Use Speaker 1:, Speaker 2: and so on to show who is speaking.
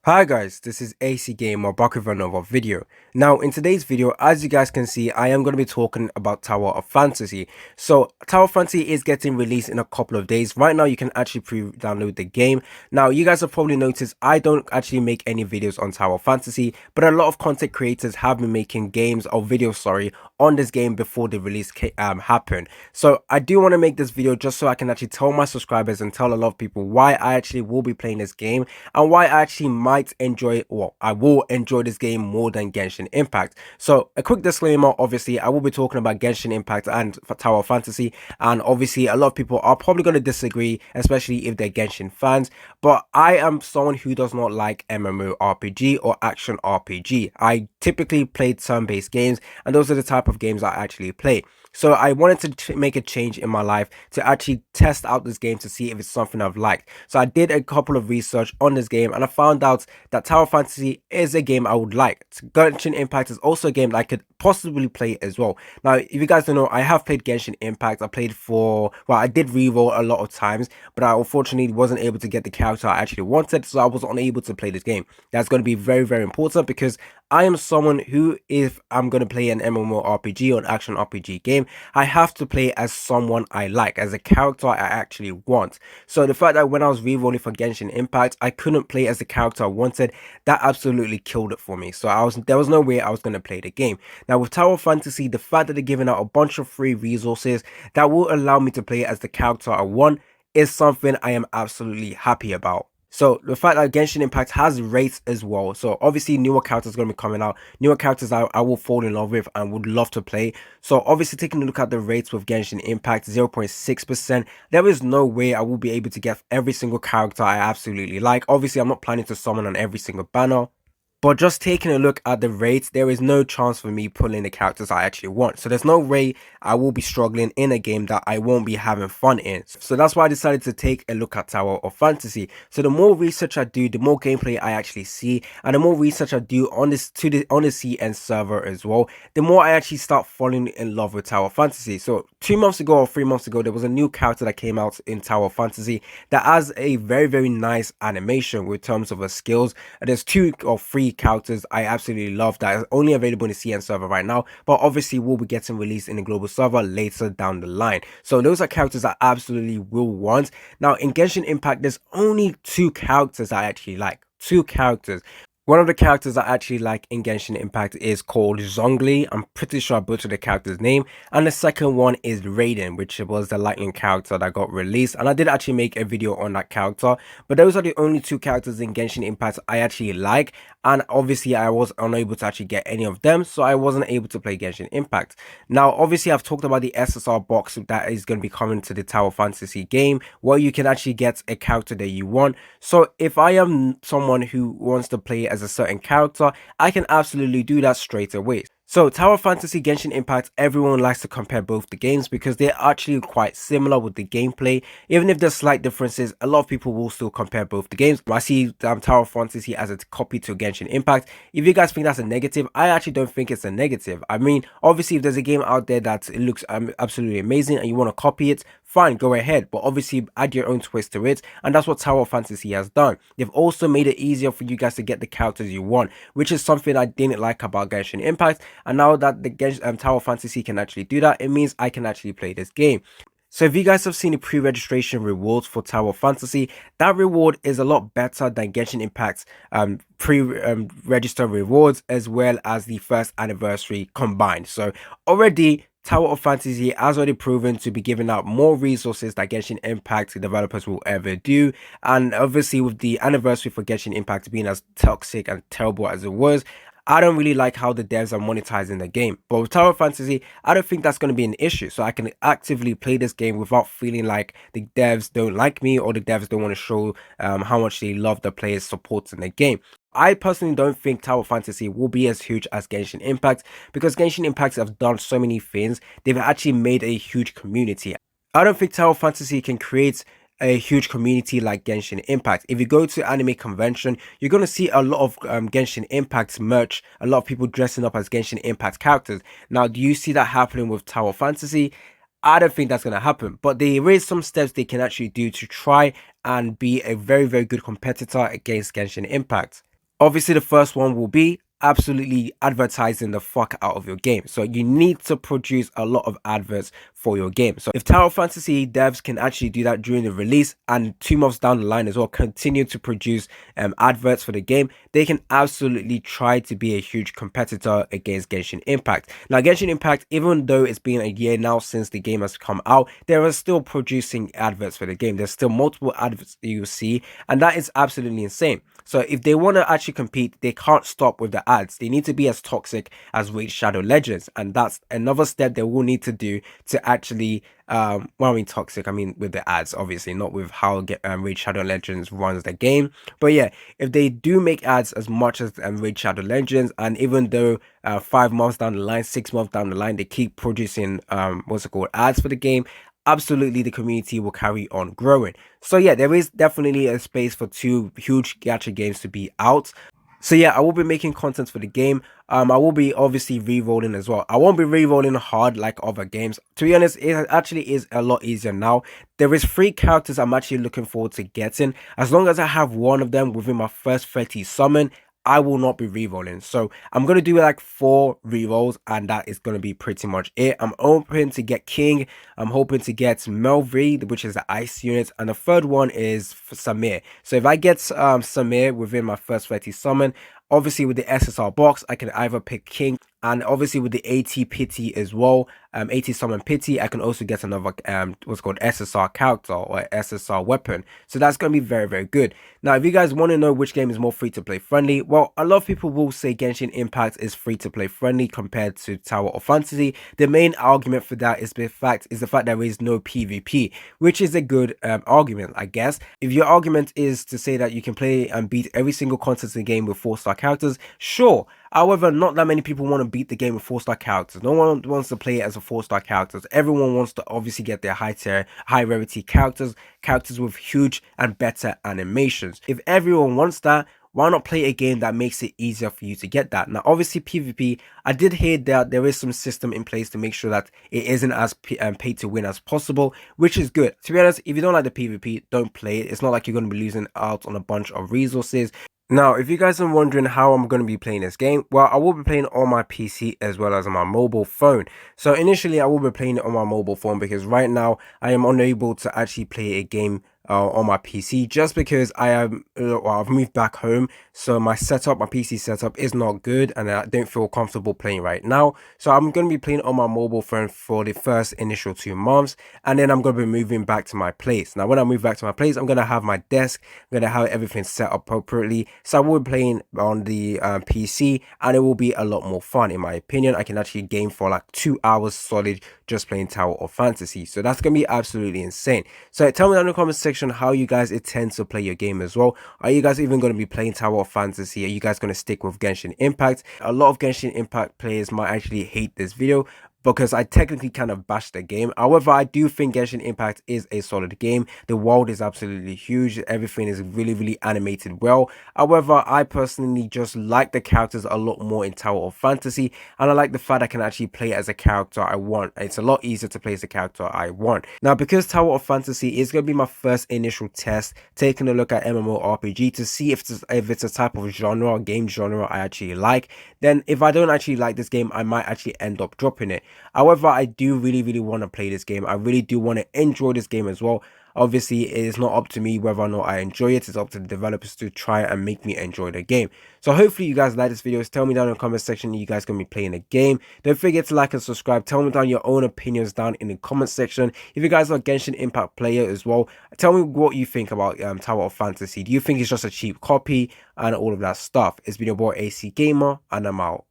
Speaker 1: Hi guys, this is AC Gamer back with another video. Now in today's video, as you guys can see, I am going to be talking about Tower of Fantasy. So Tower of Fantasy is getting released in a couple of days. Right now you can actually pre-download the game. Now you guys have probably noticed I don't actually make any videos on Tower of Fantasy, but a lot of content creators have been making games or videos, sorry, on this game before the release happened. So I do want to make this video just so I can actually tell my subscribers and tell a lot of people why I actually will be playing this game and why I actually might enjoy, well, I will enjoy this game more than Genshin Impact. So a quick disclaimer, obviously I will be talking about Genshin Impact and Tower of Fantasy, and obviously a lot of people are probably going to disagree, especially if they're Genshin fans, but I am someone who does not like MMORPG or action RPG. I typically play turn-based games, and those are the type of games I actually play. So I wanted to make a change in my life to actually test out this game to see if it's something I've liked. So I did a couple of research on this game and I found out that Tower Fantasy is a game I would like. Genshin Impact is also a game that I could possibly play as well. Now, if you guys don't know, I have played Genshin Impact. I played for, well, I did reroll a lot of times, but I unfortunately wasn't able to get the character I actually wanted, so I was unable to play this game. That's going to be very, very important because I am someone who, if I'm going to play an MMORPG or an action RPG game, I have to play as someone I like, as a character I actually want. So the fact that when I was rerolling for Genshin Impact, I couldn't play as the character I wanted, that absolutely killed it for me. So there was no way I was going to play the game. Now with Tower Fantasy, the fact that they're giving out a bunch of free resources that will allow me to play as the character I want is something I am absolutely happy about. So the fact that Genshin Impact has rates as well. So obviously newer characters are going to be coming out. Newer characters I will fall in love with and would love to play. So obviously taking a look at the rates with Genshin Impact, 0.6%. There is no way I will be able to get every single character I absolutely like. Obviously I'm not planning to summon on every single banner. But just taking a look at the rates, there is no chance for me pulling the characters I actually want. So there's no way I will be struggling in a game that I won't be having fun in. So that's why I decided to take a look at Tower of Fantasy. So the more research I do, the more gameplay I actually see, and the more research I do on the CN server as well, the more I actually start falling in love with Tower of Fantasy. So 2 months ago or 3 months ago, there was a new character that came out in Tower of Fantasy that has a very, very nice animation with terms of her skills. And there's 2 or 3 characters I absolutely love that is only available in the CN server right now, but obviously will be getting released in the global server later down the line. So those are characters I absolutely will want. Now in Genshin Impact, there's only 2 characters I actually like. 2 characters. One of the characters I actually like in Genshin Impact is called Zhongli. I'm pretty sure I butchered the character's name. And the second one is Raiden, which was the lightning character that got released. And I did actually make a video on that character. But those are the only 2 characters in Genshin Impact I actually like. And obviously I was unable to actually get any of them, so I wasn't able to play Genshin Impact. Now obviously I've talked about the SSR box that is going to be coming to the Tower Fantasy game, where you can actually get a character that you want. So if I am someone who wants to play as a certain character, I can absolutely do that straight away. So Tower Fantasy, Genshin Impact, everyone likes to compare both the games because they're actually quite similar with the gameplay. Even if there's slight differences, a lot of people will still compare both the games. I see Tower Fantasy as a copy to Genshin Impact. If you guys think that's a negative, I actually don't think it's a negative. I mean, obviously if there's a game out there that it looks absolutely amazing and you want to copy it, fine, go ahead, but obviously add your own twist to it, and that's what Tower Fantasy has done. They've also made it easier for you guys to get the characters you want, which is something I didn't like about Genshin Impact, and now that the Tower Fantasy can actually do that, it means I can actually play this game. So if you guys have seen the pre-registration rewards for Tower Fantasy, that reward is a lot better than Genshin Impact's pre-register rewards, as well as the first anniversary combined. So already Tower of Fantasy has already proven to be giving out more resources that Genshin Impact developers will ever do. And obviously with the anniversary for Genshin Impact being as toxic and terrible as it was, I don't really like how the devs are monetizing the game. But with Tower Fantasy, I don't think that's going to be an issue. So I can actively play this game without feeling like the devs don't like me or the devs don't want to show how much they love the players' support in the game. I personally don't think Tower Fantasy will be as huge as Genshin Impact because Genshin Impact have done so many things. They've actually made a huge community. I don't think Tower Fantasy can create a huge community like Genshin Impact. If you go to anime convention, you're going to see a lot of Genshin Impact merch, a lot of people dressing up as Genshin Impact characters. Now, do you see that happening with Tower Fantasy? I don't think that's going to happen, but there is some steps they can actually do to try and be a very, very good competitor against Genshin Impact. Obviously, the first one will be absolutely advertising the fuck out of your game. So you need to produce a lot of adverts for your game. So if Tower Fantasy devs can actually do that during the release and 2 months down the line as well, continue to produce adverts for the game, they can absolutely try to be a huge competitor against Genshin Impact. Now, Genshin Impact, even though it's been a year now since the game has come out, they are still producing adverts for the game. There's still multiple adverts you see, and that is absolutely insane. So if they want to actually compete, they can't stop with the ads. They need to be as toxic as Raid Shadow Legends, and that's another step they will need to do to actually well, I mean toxic, I mean with the ads, obviously not with how Raid Shadow Legends runs the game. But yeah, if they do make ads as much as Raid Shadow Legends, and even though 5 months down the line, 6 months down the line, they keep producing what's it called, ads for the game, absolutely the community will carry on growing. So yeah, there is definitely a space for two huge gacha games to be out. So yeah, I will be making content for the game. I will be obviously re-rolling as well. I won't be re-rolling hard like other games. To be honest, it actually is a lot easier now. There is 3 characters I'm actually looking forward to getting. As long as I have one of them within my first 30 summon, I will not be re-rolling. So I'm going to do like 4 re-rolls, and that is going to be pretty much it. I'm hoping to get King. I'm hoping to get Melvry, which is the ice unit. And the third one is Samir. So if I get Samir within my first 30 summon, obviously with the SSR box, I can either pick King, and obviously with the AT Pity as well, AT Summon Pity, I can also get another what's called SSR character or SSR weapon. So that's going to be very, very good. Now, if you guys want to know which game is more free to play friendly, well, a lot of people will say Genshin Impact is free to play friendly compared to Tower of Fantasy. The main argument for that is the fact there is no PvP, which is a good argument, I guess. If your argument is to say that you can play and beat every single contest in the game with 4-star characters, sure. However, not that many people want to beat the game with 4-star characters. No one wants to play it as a 4-star characters. Everyone wants to obviously get their high tier, high rarity characters with huge and better animations. If everyone wants that, why not play a game that makes it easier for you to get that? Now, obviously, PvP, I did hear that there is some system in place to make sure that it isn't as pay to win as possible, which is good. To be honest, if you don't like the PvP, don't play it. It's not like you're going to be losing out on a bunch of resources. Now, if you guys are wondering how I'm going to be playing this game, well, I will be playing on my PC as well as on my mobile phone. So initially, I will be playing it on my mobile phone because right now I am unable to actually play a game on my PC just because I am I've moved back home, so my PC setup is not good, and I don't feel comfortable playing right now. So I'm going to be playing on my mobile phone for the first initial 2 months, and then I'm going to be moving back to my place. Now, when I move back to my place, I'm going to have my desk, I'm going to have everything set up appropriately. So I will be playing on the PC, and it will be a lot more fun in my opinion. I can actually game for like 2 hours solid just playing Tower of Fantasy. So that's going to be absolutely insane. So tell me down in the comment section how you guys intend to play your game as well. Are you guys even going to be playing Tower of Fantasy? Are you guys going to stick with Genshin Impact? A lot of Genshin Impact players might actually hate this video because I technically kind of bashed the game. However, I do think Genshin Impact is a solid game. The world is absolutely huge. Everything is really, really animated well. However, I personally just like the characters a lot more in Tower of Fantasy, and I like the fact I can actually play as a character I want. It's a lot easier to play as a character I want. Now, because Tower of Fantasy is going to be my first initial test, taking a look at MMORPG to see if it's a type of genre, game genre I actually like, then if I don't actually like this game, I might actually end up dropping it. However, I do really, really want to play this game. I really do want to enjoy this game as well. Obviously, it is not up to me whether or not I enjoy it. It's up to the developers to try and make me enjoy the game. So hopefully you guys like this video. Tell me down in the comment section you guys going to be playing the game. Don't forget to like and subscribe. Tell me down your own opinions down in the comment section. If you guys are a Genshin Impact player as well, tell me what you think about Tower of Fantasy. Do you think it's just a cheap copy and all of that stuff? It's been your boy AC Gamer, and I'm out.